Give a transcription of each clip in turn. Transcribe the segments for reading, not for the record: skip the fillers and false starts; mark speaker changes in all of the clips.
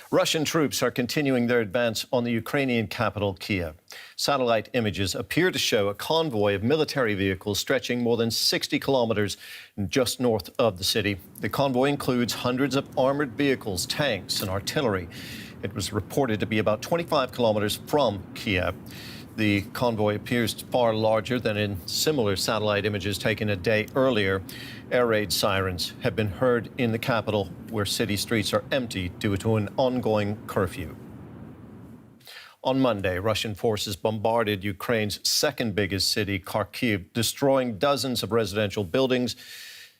Speaker 1: Russian troops are continuing their advance on the Ukrainian capital, Kyiv. Satellite images appear to show a convoy of military vehicles stretching more than 60 kilometers just north of the city. The convoy includes hundreds of armored vehicles, tanks, and artillery. It was reported to be about 25 kilometers from Kyiv. The convoy appears far larger than in similar satellite images taken a day earlier. Air raid sirens have been heard in the capital, where city streets are empty due to an ongoing curfew. On Monday, Russian forces bombarded Ukraine's second biggest city, Kharkiv, destroying dozens of residential buildings.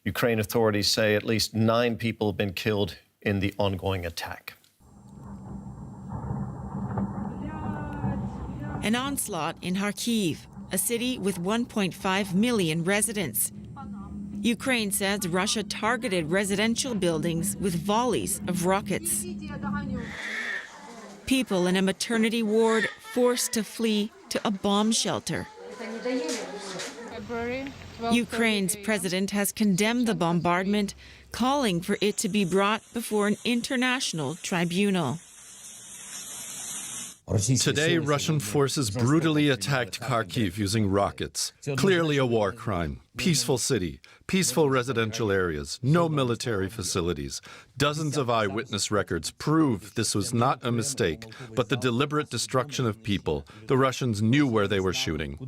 Speaker 1: Ukraine authorities say at least 9 people have been killed in the ongoing attack.
Speaker 2: An onslaught in Kharkiv, a city with 1.5 million residents. Ukraine says Russia targeted residential buildings with volleys of rockets. People in a maternity ward forced to flee to a bomb shelter. Ukraine's president has condemned the bombardment, calling for it to be brought before an international tribunal.
Speaker 3: Today, Russian forces brutally attacked Kharkiv using rockets. Clearly a war crime. Peaceful city, peaceful residential areas, no military facilities. Dozens of eyewitness records prove this was not a mistake, but the deliberate destruction of people. The Russians knew where they were shooting.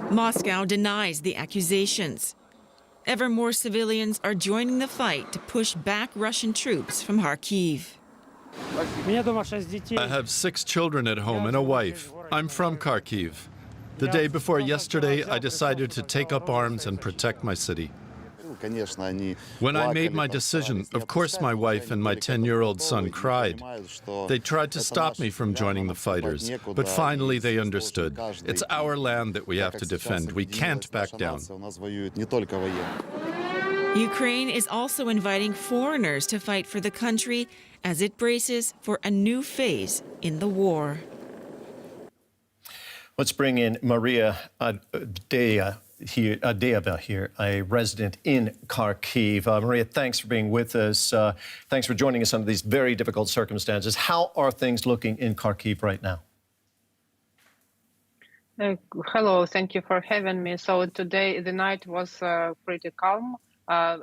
Speaker 2: Moscow denies the accusations. Ever more civilians are joining the fight to push back Russian troops from Kharkiv.
Speaker 3: I have 6 children at home and a wife. I'm from Kharkiv. The day before yesterday, I decided to take up arms and protect my city. When I made my decision, of course my wife and my 10-year-old son cried. They tried to stop me from joining the fighters, but finally they understood. It's our land that we have to defend. We can't back down.
Speaker 2: Ukraine is also inviting foreigners to fight for the country as it braces for a new phase in the war.
Speaker 1: Let's bring in Maria Adeyeva here, a resident in Kharkiv. Maria, thanks for being with us. Thanks for joining us under these very difficult circumstances. How are things looking in Kharkiv right now?
Speaker 4: Hello, thank you for having me. So today, the night was pretty calm.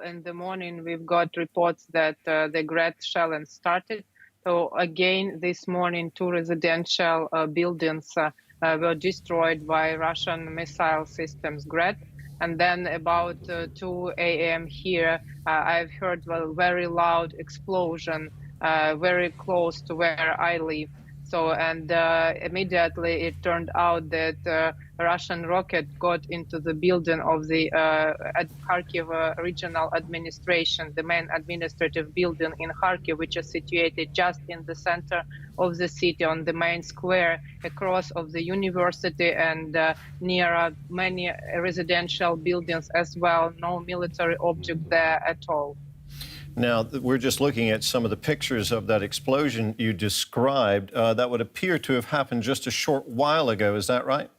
Speaker 4: In the morning, we've got reports that the Grad shelling started. So again, this morning, 2 residential buildings were destroyed by Russian missile systems Grad. And then about 2 a.m. here, I've heard a very loud explosion very close to where I live. So, and immediately it turned out that a Russian rocket got into the building of the Kharkiv regional administration, the main administrative building in Kharkiv, which is situated just in the center of the city on the main square across of the university and near many residential buildings as well. No military object there at all.
Speaker 1: Now, we're just looking at some of the pictures of that explosion you described. That would appear to have happened just a short while ago. Is that right?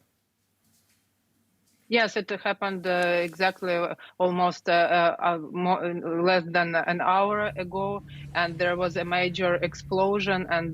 Speaker 4: Yes, it happened exactly almost less than an hour ago, and there was a major explosion. And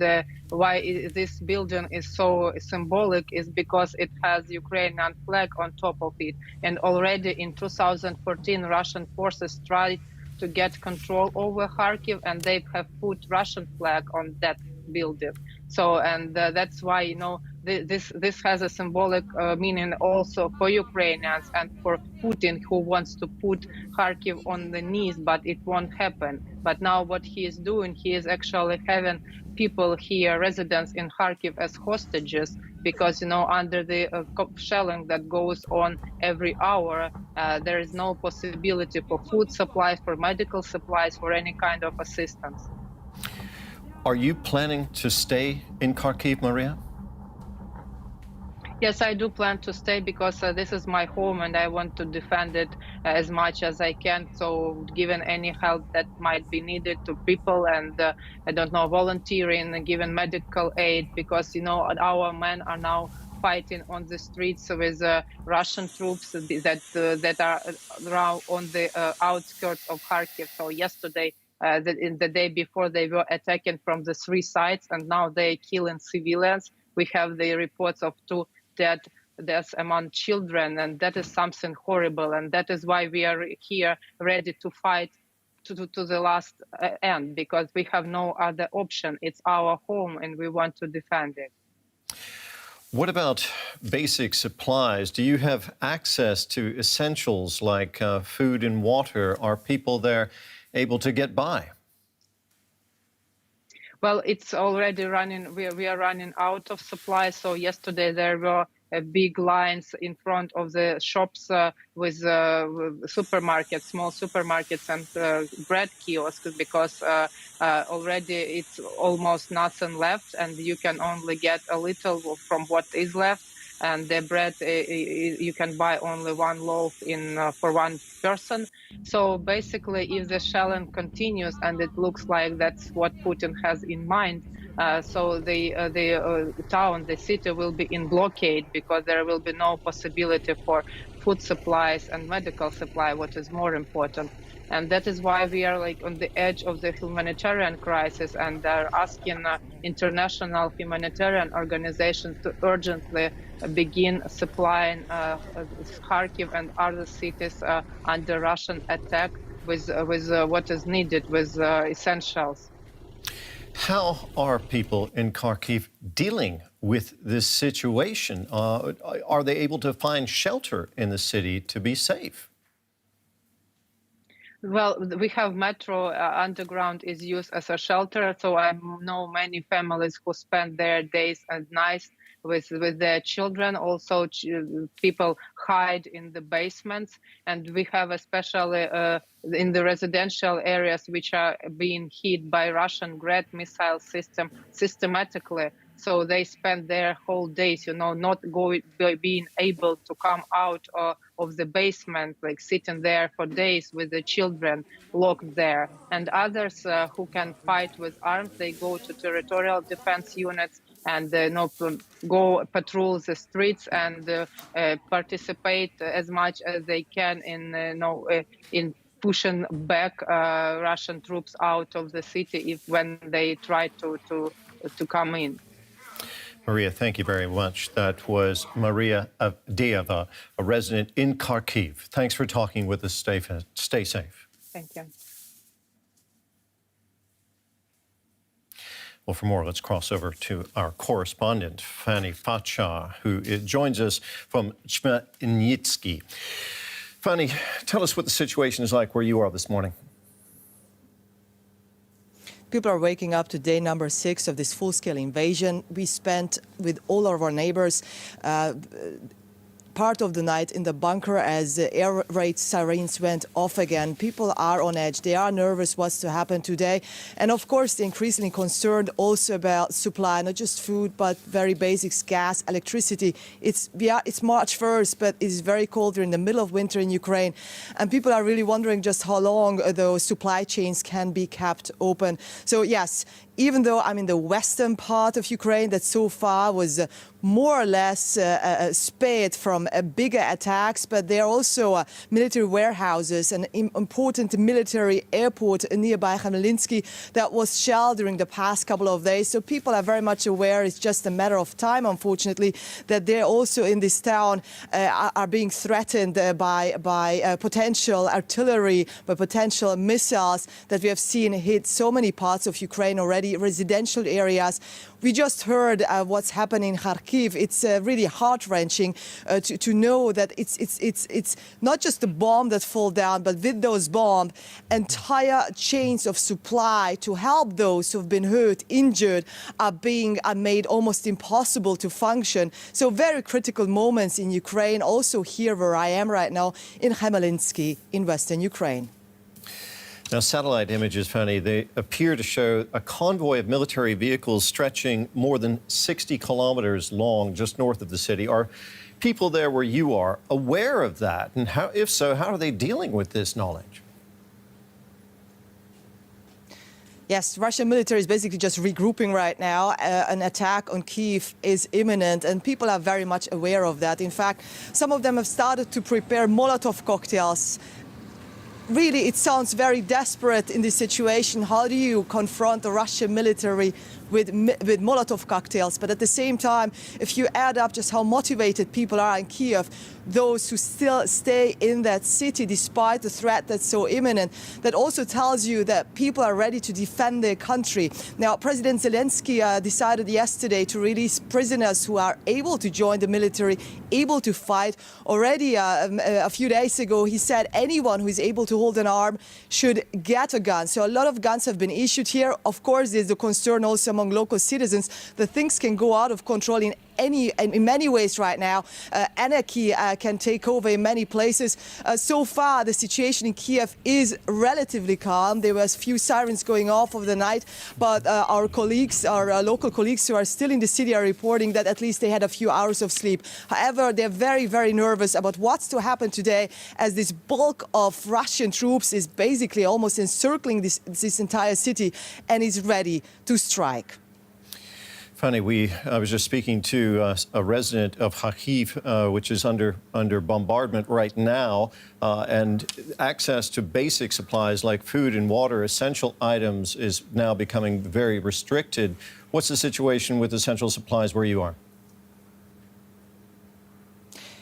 Speaker 4: why this building is so symbolic is because it has Ukrainian flag on top of it. And already in 2014, Russian forces tried to get control over Kharkiv, and they have put Russian flag on that building. So, and that's why, you know, this has a symbolic meaning also for Ukrainians and for Putin, who wants to put Kharkiv on the knees, but it won't happen. But now what he is doing, he is actually having people here, residents in Kharkiv, as hostages, because, you know, under the shelling that goes on every hour, there is no possibility for food supplies, for medical supplies, for any kind of assistance.
Speaker 1: Are you planning to stay in Kharkiv, Maria?
Speaker 4: Yes, I do plan to stay because this is my home and I want to defend it as much as I can. So given any help that might be needed to people and, I don't know, volunteering and given medical aid, because, you know, our men are now fighting on the streets with Russian troops that are around on the outskirts of Kharkiv. So yesterday, in the day before they were attacking from the 3 sides, and now they're killing civilians. We have the reports of 2 deaths among children, and that is something horrible. And that is why we are here ready to fight to the last end, because we have no other option. It's our home and we want to defend it.
Speaker 1: What about basic supplies? Do you have access to essentials like food and water? Are people there able to get by?
Speaker 4: Well, it's already running. We are running out of supplies. So yesterday there were big lines in front of the shops with supermarkets, small supermarkets, and bread kiosks, because already it's almost nothing left, and you can only get a little from what is left. And the bread, you can buy only 1 loaf for 1 person. So basically, if the shelling continues, and it looks like that's what Putin has in mind, so the town, the city will be in blockade, because there will be no possibility for food supplies and medical supply, what is more important. And that is why we are like on the edge of the humanitarian crisis, and are asking international humanitarian organizations to urgently begin supplying Kharkiv and other cities under Russian attack with what is needed, with essentials.
Speaker 1: How are people in Kharkiv dealing with this situation? Are they able to find shelter in the city to be safe?
Speaker 4: Well, we have metro underground is used as a shelter. So I know many families who spend their days and nights with their children. Also, people hide in the basements, and we have especially in the residential areas which are being hit by Russian Grad missile system systematically. So they spend their whole days, not being able to come out of the basement, like sitting there for days with the children locked there. And others who can fight with arms, they go to territorial defense units and go patrol the streets and participate as much as they can in pushing back Russian troops out of the city when they try to come in.
Speaker 1: Maria, thank you very much. That was Maria Avdeeva, a resident in Kharkiv. Thanks for talking with us. Stay safe.
Speaker 4: Thank you.
Speaker 1: Well, for more, let's cross over to our correspondent, Fanny Facha, who joins us from Chmelnytsky. Fanny, tell us what the situation is like where you are this morning.
Speaker 5: People are waking up to day number 6 of this full-scale invasion. We spent with all of our neighbors part of the night in the bunker as the air raid sirens went off again. People are on edge. They are nervous what's to happen today. And of course, they're increasingly concerned also about supply, not just food, but very basics, gas, electricity. It's March 1st, but it's very cold. We're in the middle of winter in Ukraine. And people are really wondering just how long those supply chains can be kept open. So yes, even though I'm in the western part of Ukraine that so far was more or less spared from bigger attacks, but there are also military warehouses and important military airport nearby Chmelnytsky that was shelled during the past couple of days. So people are very much aware it's just a matter of time, unfortunately, that they're also in this town are being threatened by potential artillery, by potential missiles that we have seen hit so many parts of Ukraine already, residential areas. We just heard what's happening in Kharkiv. It's really heart-wrenching to know that it's not just the bomb that fall down, but with those bombs, entire chains of supply to help those who've been hurt, injured, are made almost impossible to function. So very critical moments in Ukraine, also here where I am right now in Chmelnytsky in western Ukraine.
Speaker 1: Now, satellite images, Fanny, they appear to show a convoy of military vehicles stretching more than 60 kilometers long just north of the city. Are people there where you are aware of that? And if so, how are they dealing with this knowledge?
Speaker 5: Yes, Russian military is basically just regrouping right now. An attack on Kyiv is imminent, and people are very much aware of that. In fact, some of them have started to prepare Molotov cocktails really, it sounds very desperate in this situation. How do you confront the Russian military with Molotov cocktails? But at the same time, if you add up just how motivated people are in Kyiv, those who still stay in that city despite the threat that's so imminent, that also tells you that people are ready to defend their country. Now, President Zelensky decided yesterday to release prisoners who are able to join the military, able to fight. Already a few days ago, he said anyone who is able to hold an arm should get a gun. So a lot of guns have been issued here. Of course, there's the concern also among local citizens that things can go out of control in many ways right now. Anarchy can take over in many places. So far, the situation in Kyiv is relatively calm. There was a few sirens going off over the night, but our colleagues, our local colleagues who are still in the city are reporting that at least they had a few hours of sleep. However, they're very, very nervous about what's to happen today, as this bulk of Russian troops is basically almost encircling this entire city and is ready to strike.
Speaker 1: Fanny, I was just speaking to a resident of Kyiv, which is under bombardment right now, and access to basic supplies like food and water, essential items, is now becoming very restricted. What's the situation with essential supplies where you are?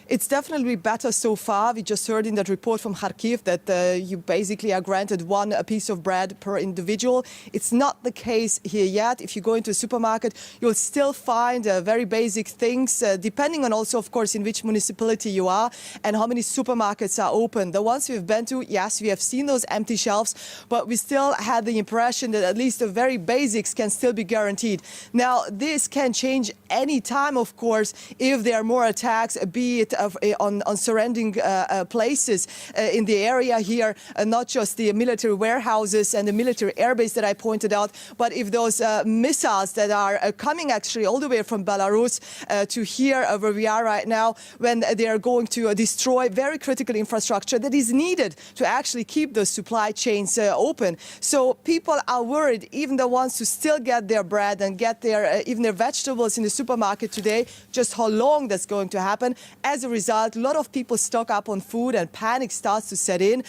Speaker 5: It's definitely better so far. We just heard in that report from Kharkiv that you basically are granted one piece of bread per individual. It's not the case here yet. If you go into a supermarket, you'll still find very basic things, depending on also, of course, in which municipality you are and how many supermarkets are open. The ones we've been to, yes, we have seen those empty shelves, but we still had the impression that at least the very basics can still be guaranteed. Now, this can change any time, of course, if there are more attacks, be it on surrounding places in the area here, not just the military warehouses and the military airbase that I pointed out, but if those missiles that are coming actually all the way from Belarus to here where we are right now, when they are going to destroy very critical infrastructure that is needed to actually keep the supply chains open. So people are worried, even the ones who still get their bread and get their even their vegetables in the supermarket today, just how long that's going to happen. As a result, a lot of people stock up on food and panic starts to set in.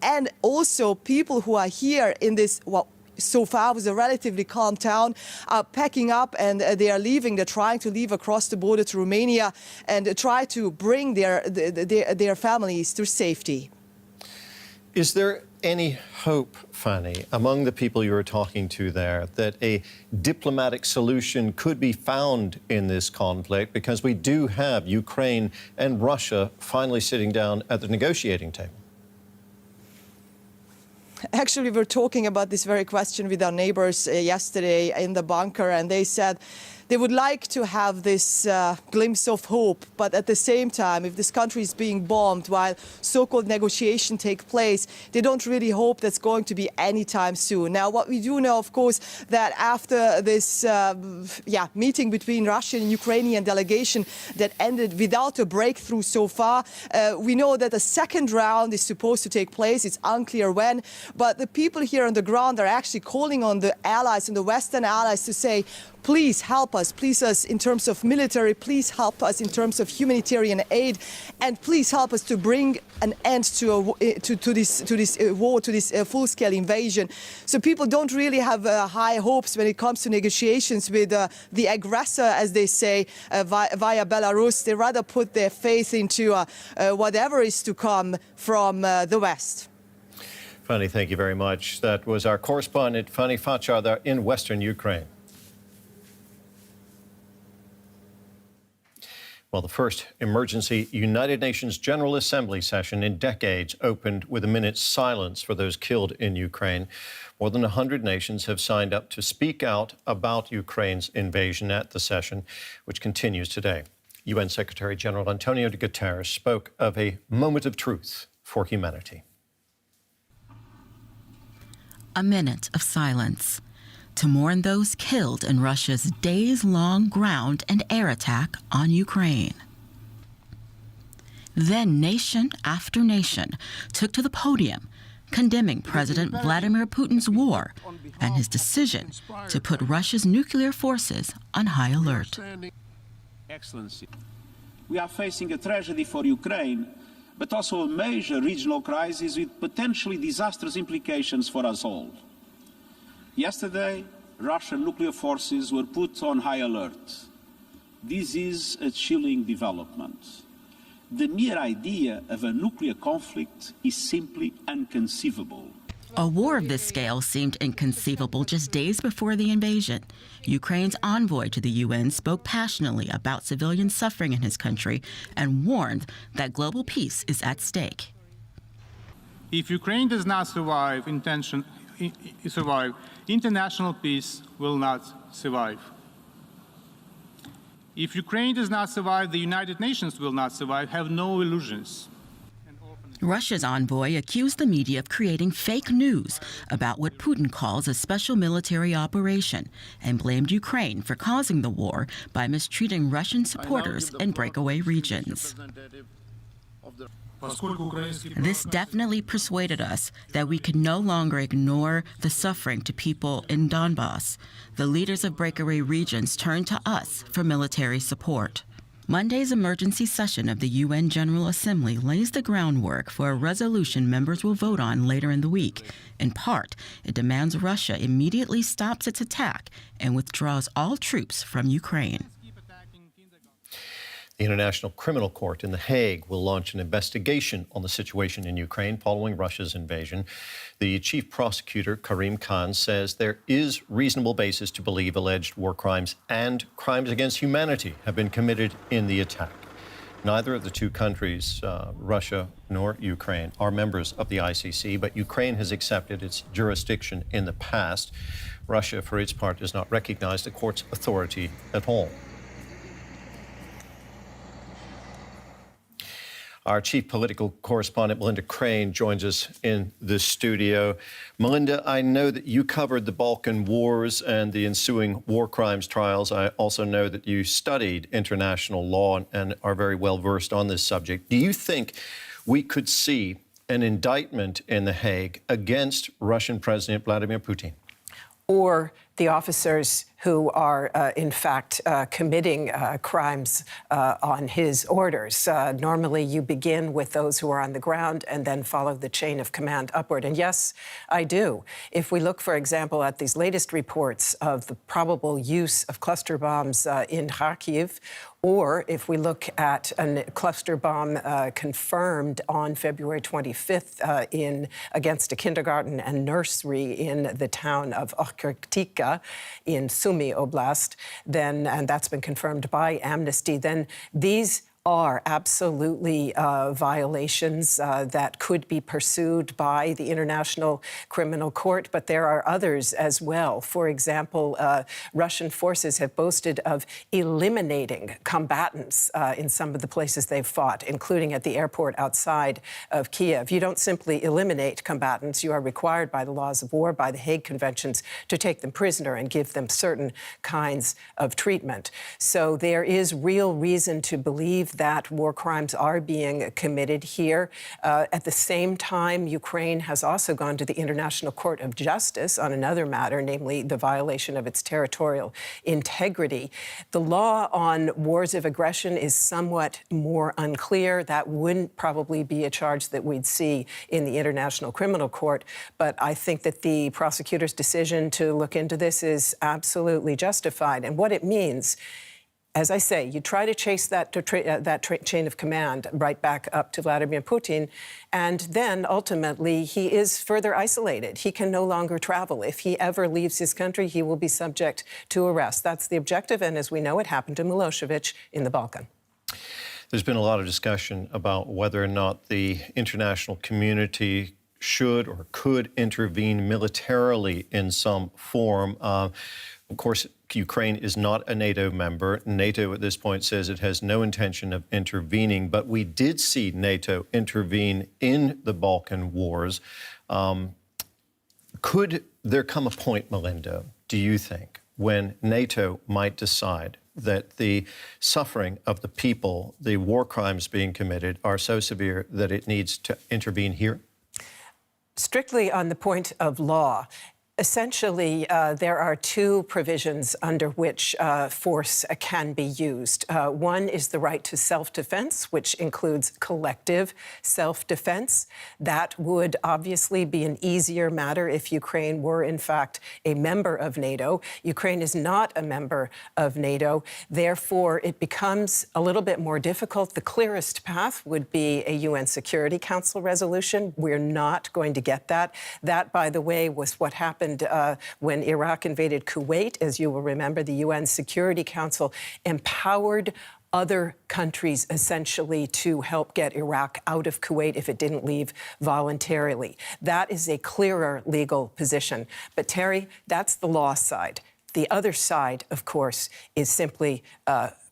Speaker 5: And also people who are here in this, well, so far was a relatively calm town, are packing up and they are leaving. They're trying to leave across the border to Romania and try to bring their families to safety.
Speaker 1: Is there any hope, Fanny, among the people you were talking to there, that a diplomatic solution could be found in this conflict? Because we do have Ukraine and Russia finally sitting down at the negotiating table.
Speaker 5: Actually, we were talking about this very question with our neighbors yesterday in the bunker, and they said they would like to have this glimpse of hope, but at the same time, if this country is being bombed while so-called negotiations take place, they don't really hope that's going to be anytime soon. Now, what we do know, of course, that after this meeting between Russian and Ukrainian delegation that ended without a breakthrough so far, we know that a second round is supposed to take place. It's unclear when, but the people here on the ground are actually calling on the allies and the Western allies to say, please help us, please us in terms of military, please help us in terms of humanitarian aid, and please help us to bring an end to this war, to this full-scale invasion. So people don't really have high hopes when it comes to negotiations with the aggressor, as they say, via Belarus. They rather put their faith into whatever is to come from the West.
Speaker 1: Fanny, thank you very much. That was our correspondent, Fanny Fachar, there in Western Ukraine. Well, the first emergency United Nations General Assembly session in decades opened with a minute's silence for those killed in Ukraine. More than 100 nations have signed up to speak out about Ukraine's invasion at the session, which continues today. UN Secretary General Antonio Guterres spoke of a moment of truth for humanity.
Speaker 6: A minute of silence to mourn those killed in Russia's days-long ground and air attack on Ukraine. Then nation after nation took to the podium, condemning President Vladimir Putin's war and his decision to put Russia's nuclear forces on high alert.
Speaker 7: Excellency, we are facing a tragedy for Ukraine, but also a major regional crisis with potentially disastrous implications for us all. Yesterday, Russian nuclear forces were put on high alert. This is a chilling development. The mere idea of a nuclear conflict is simply inconceivable.
Speaker 6: A war of this scale seemed inconceivable just days before the invasion. Ukraine's envoy to the UN spoke passionately about civilian suffering in his country and warned that global peace is at stake.
Speaker 8: If Ukraine does not survive, international peace will not survive. If Ukraine does not survive, the United Nations will not survive. Have no illusions.
Speaker 6: Russia's envoy accused the media of creating fake news about what Putin calls a special military operation and blamed Ukraine for causing the war by mistreating Russian supporters in breakaway regions. This definitely persuaded us that we could no longer ignore the suffering to people in Donbass. The leaders of breakaway regions turned to us for military support. Monday's emergency session of the UN General Assembly lays the groundwork for a resolution members will vote on later in the week. In part, it demands Russia immediately stops its attack and withdraws all troops from Ukraine.
Speaker 1: The International Criminal Court in The Hague will launch an investigation on the situation in Ukraine following Russia's invasion. The chief prosecutor, Karim Khan, says there is reasonable basis to believe alleged war crimes and crimes against humanity have been committed in the attack. Neither of the two countries, Russia nor Ukraine, are members of the ICC, but Ukraine has accepted its jurisdiction in the past. Russia, for its part, does not recognize the court's authority at all. Our chief political correspondent, Melinda Crane, joins us in the studio. Melinda, I know that you covered the Balkan Wars and the ensuing war crimes trials. I also know that you studied international law and are very well versed on this subject. Do you think we could see an indictment in The Hague against Russian President Vladimir Putin?
Speaker 9: Or the officers who are, in fact, committing crimes on his orders. Normally, you begin with those who are on the ground and then follow the chain of command upward. And yes, I do. If we look, for example, at these latest reports of the probable use of cluster bombs in Kyiv, or if we look at a cluster bomb confirmed on February 25th against a kindergarten and nursery in the town of Okhotyrka in Sumy Oblast, and that's been confirmed by Amnesty, then these are absolutely violations that could be pursued by the International Criminal Court, but there are others as well. For example, Russian forces have boasted of eliminating combatants in some of the places they've fought, including at the airport outside of Kyiv. You don't simply eliminate combatants. You are required by the laws of war, by the Hague Conventions, to take them prisoner and give them certain kinds of treatment. So there is real reason to believe that war crimes are being committed here. At the same time, Ukraine has also gone to the International Court of Justice on another matter, namely the violation of its territorial integrity. The law on wars of aggression is somewhat more unclear. That wouldn't probably be a charge that we'd see in the International Criminal Court. But I think that the prosecutor's decision to look into this is absolutely justified. And what it means, as I say, you try to chase that chain of command right back up to Vladimir Putin, and then ultimately he is further isolated. He can no longer travel. If he ever leaves his country, he will be subject to arrest. That's the objective, and as we know, it happened to Milosevic in the Balkan.
Speaker 1: There's been a lot of discussion about whether or not the international community should or could intervene militarily in some form. Of course, Ukraine is not a NATO member. NATO at this point says it has no intention of intervening, but we did see NATO intervene in the Balkan Wars. Could there come a point, Melinda, do you think, when NATO might decide that the suffering of the people, the war crimes being committed, are so severe that it needs to intervene here?
Speaker 9: Strictly on the point of law, Essentially, there are two provisions under which force can be used. One is the right to self-defense, which includes collective self-defense. That would obviously be an easier matter if Ukraine were, in fact, a member of NATO. Ukraine is not a member of NATO. Therefore, it becomes a little bit more difficult. The clearest path would be a UN Security Council resolution. We're not going to get that. That, by the way, was what happened when Iraq invaded Kuwait. As you will remember, the UN Security Council empowered other countries essentially to help get Iraq out of Kuwait if it didn't leave voluntarily. That is a clearer legal position. But Terry, that's the law side. The other side, of course, is simply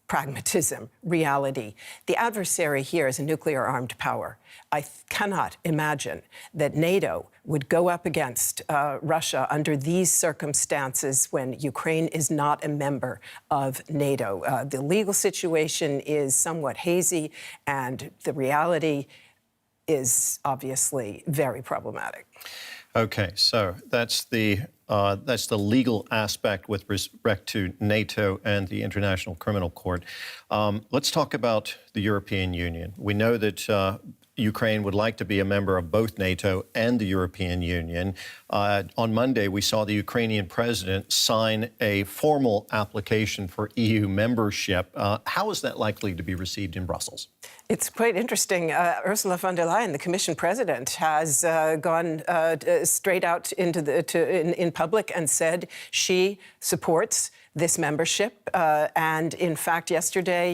Speaker 9: pragmatism, reality. The adversary here is a nuclear-armed power. I cannot imagine that NATO would go up against Russia under these circumstances when Ukraine is not a member of NATO. The legal situation is somewhat hazy, and the reality is obviously very problematic.
Speaker 1: Okay, so that's the legal aspect with respect to NATO and the International Criminal Court. Let's talk about the European Union. We know that Ukraine would like to be a member of both NATO and the European Union. On Monday, we saw the Ukrainian president sign a formal application for EU membership. How is that likely to be received in Brussels?
Speaker 9: It's quite interesting. Ursula von der Leyen, the Commission president, has gone straight out into in public and said she supports this membership. And in fact, yesterday,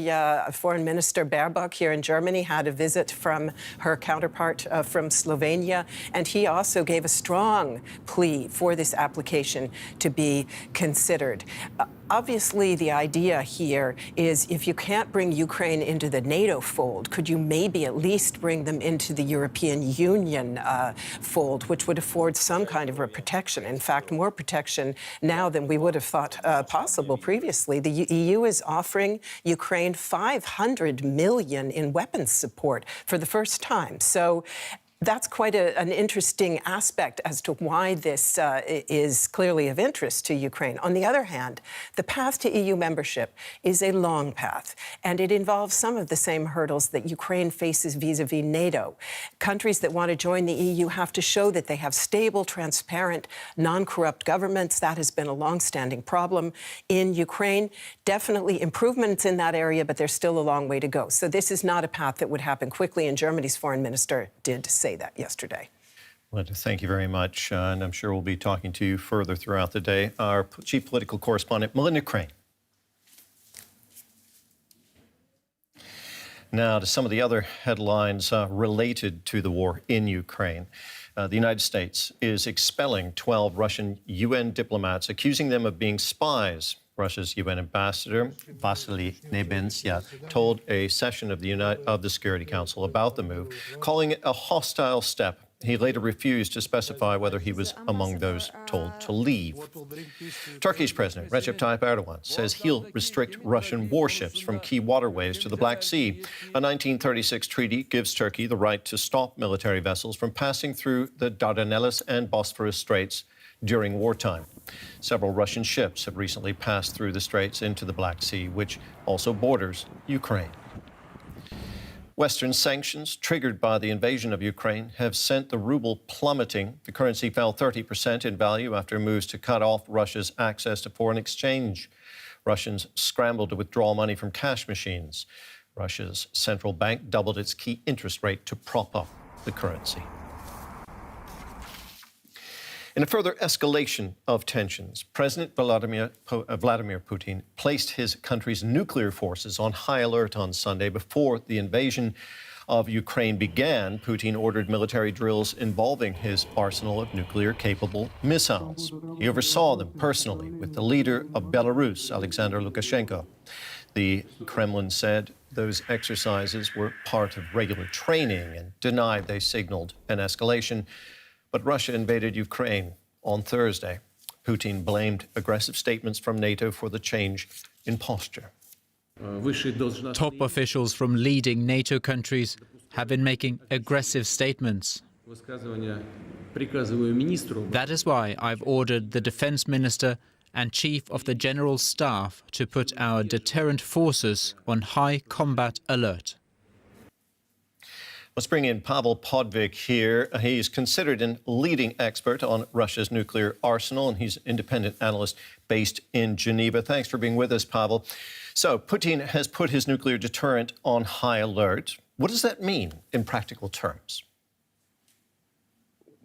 Speaker 9: Foreign Minister Baerbock here in Germany had a visit from her counterpart from Slovenia. And he also gave a strong plea for this application to be considered. Obviously, the idea here is if you can't bring Ukraine into the NATO fold, could you maybe at least bring them into the European Union fold, which would afford some kind of a protection. In fact, more protection now than we would have thought possible previously. The EU is offering Ukraine $500 million in weapons support for the first time. So that's quite an interesting aspect as to why this is clearly of interest to Ukraine. On the other hand, the path to EU membership is a long path, and it involves some of the same hurdles that Ukraine faces vis-a-vis NATO. Countries that want to join the EU have to show that they have stable, transparent, non-corrupt governments. That has been a long-standing problem in Ukraine. Definitely improvements in that area, but there's still a long way to go. So this is not a path that would happen quickly, and Germany's foreign minister did say that yesterday.
Speaker 1: Well, thank you very much, and I'm sure we'll be talking to you further throughout the day. Our chief political correspondent, Melinda Crane. Now to some of the other headlines related to the war in Ukraine. The United States is expelling 12 Russian UN diplomats, accusing them of being spies. Russia's UN ambassador, Vasily Nebenzia, told a session of the Security Council about the move, calling it a hostile step. He later refused to specify whether he was among those told to leave. Turkey's President Recep Tayyip Erdogan says he'll restrict Russian warships from key waterways to the Black Sea. A 1936 treaty gives Turkey the right to stop military vessels from passing through the Dardanelles and Bosphorus Straits during wartime. Several Russian ships have recently passed through the straits into the Black Sea, which also borders Ukraine. Western sanctions triggered by the invasion of Ukraine have sent the ruble plummeting. The currency fell 30% in value after moves to cut off Russia's access to foreign exchange. Russians scrambled to withdraw money from cash machines. Russia's central bank doubled its key interest rate to prop up the currency. In a further escalation of tensions, President Vladimir Putin placed his country's nuclear forces on high alert on Sunday. Before the invasion of Ukraine began, Putin ordered military drills involving his arsenal of nuclear-capable missiles. He oversaw them personally with the leader of Belarus, Alexander Lukashenko. The Kremlin said those exercises were part of regular training and denied they signaled an escalation. But Russia invaded Ukraine on Thursday. Putin blamed aggressive statements from NATO for the change in posture.
Speaker 10: Top officials from leading NATO countries have been making aggressive statements. That is why I've ordered the Defense Minister and Chief of the General Staff to put our deterrent forces on high combat alert.
Speaker 1: Let's bring in Pavel Podvik here. He's considered a leading expert on Russia's nuclear arsenal, and he's an independent analyst based in Geneva. Thanks for being with us, Pavel. So Putin has put his nuclear deterrent on high alert. What does that mean in practical terms?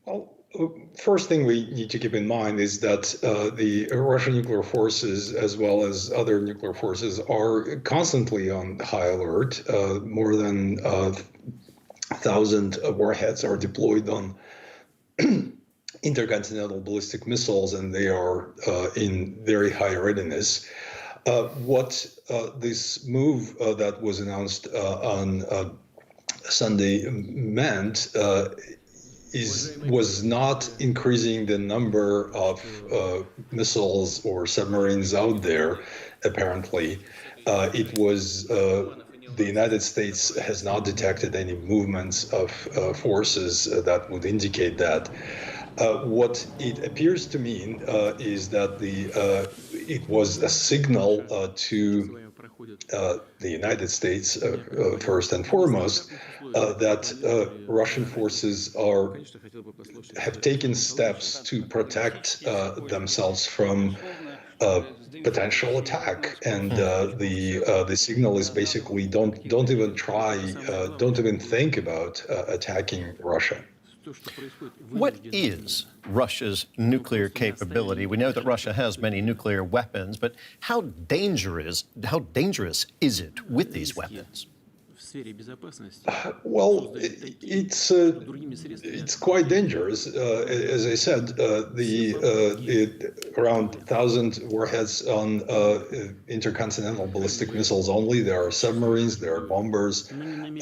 Speaker 11: Well, first thing we need to keep in mind is that the Russian nuclear forces, as well as other nuclear forces, are constantly on high alert. More than 1,000 warheads are deployed on intercontinental ballistic missiles, and they are in very high readiness. What this move that was announced on Sunday meant was not increasing the number of missiles or submarines out there, apparently. It was the United States has not detected any movements of forces that would indicate that. What it appears to mean is that it was a signal to the United States, first and foremost, that Russian forces have taken steps to protect themselves from potential attack, and the signal is basically don't even think about attacking Russia.
Speaker 1: What is Russia's nuclear capability? We know that Russia has many nuclear weapons, but how dangerous is it with these weapons?
Speaker 11: Well, it's quite dangerous. As I said, around 1,000 warheads on intercontinental ballistic missiles only. There are submarines, there are bombers.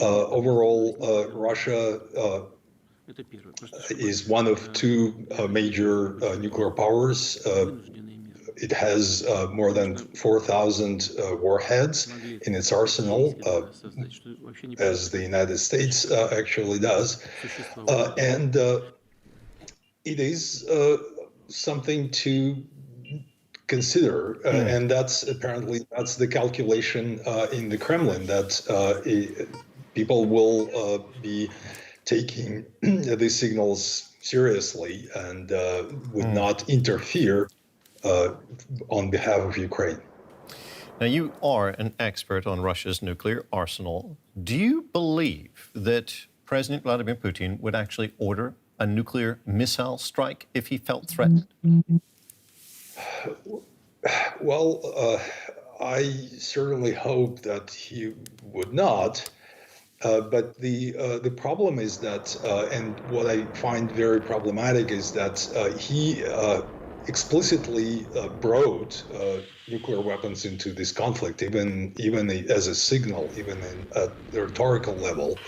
Speaker 11: Overall, Russia is one of two major nuclear powers. It has more than 4,000 warheads in its arsenal, as the United States actually does. And it is something to consider. And that's the calculation in the Kremlin, that people will be taking these signals seriously and would not interfere on behalf of Ukraine.
Speaker 1: Now, you are an expert on Russia's nuclear arsenal. Do you believe that President Vladimir Putin would actually order a nuclear missile strike if he felt threatened?
Speaker 11: Well, I certainly hope that he would not. But the problem is that, and what I find very problematic is that he explicitly brought nuclear weapons into this conflict, even as a signal, even at the rhetorical level.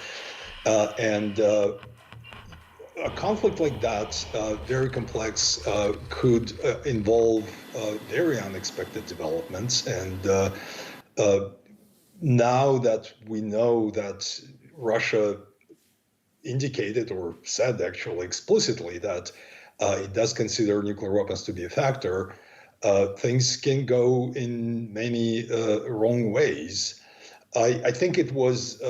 Speaker 11: And a conflict like that, very complex, could involve very unexpected developments. And now that we know that Russia indicated or said actually explicitly that it does consider nuclear weapons to be a factor, things can go in many wrong ways. I think it was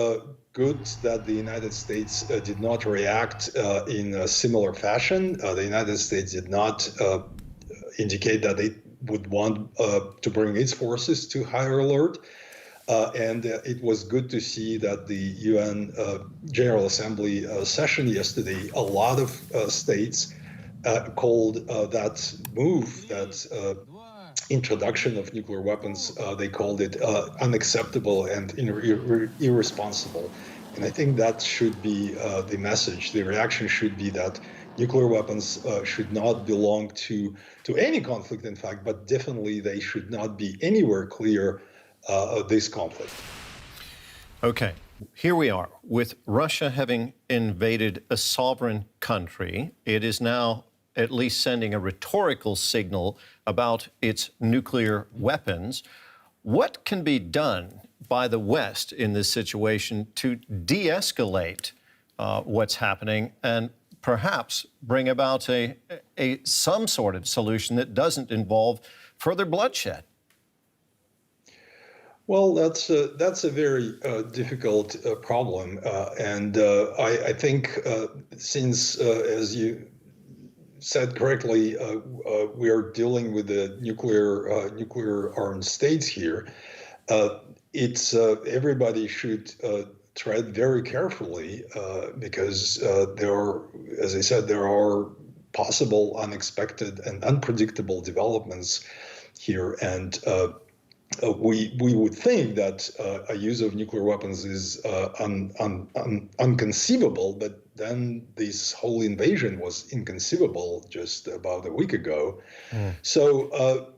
Speaker 11: good that the United States did not react in a similar fashion. The United States did not indicate that it would want to bring its forces to higher alert. And it was good to see that the UN General Assembly session yesterday, a lot of states called that move, that introduction of nuclear weapons, they called it unacceptable and irresponsible. And I think that should be the message. The reaction should be that nuclear weapons should not belong to any conflict, in fact, but definitely they should not be anywhere clear of this conflict.
Speaker 1: Okay, here we are with Russia having invaded a sovereign country. It is now at least sending a rhetorical signal about its nuclear weapons. What can be done by the West in this situation to de-escalate what's happening and perhaps bring about some sort of solution that doesn't involve further bloodshed?
Speaker 11: Well, that's a very difficult problem, and I think since, as you said correctly, we are dealing with the nuclear armed states here. It's everybody should tread very carefully because there are, as I said, there are possible unexpected and unpredictable developments here, and we would think that a use of nuclear weapons is unconceivable, but then this whole invasion was inconceivable just about a week ago. So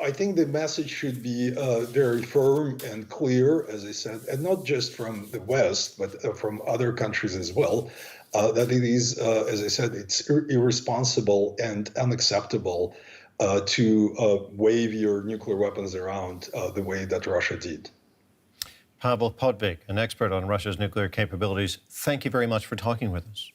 Speaker 11: I think the message should be very firm and clear, as I said, and not just from the West, but from other countries as well, that it is, as I said, it's irresponsible and unacceptable to wave your nuclear weapons around the way that Russia did.
Speaker 1: Pavel Podvig, an expert on Russia's nuclear capabilities, thank you very much for talking with us.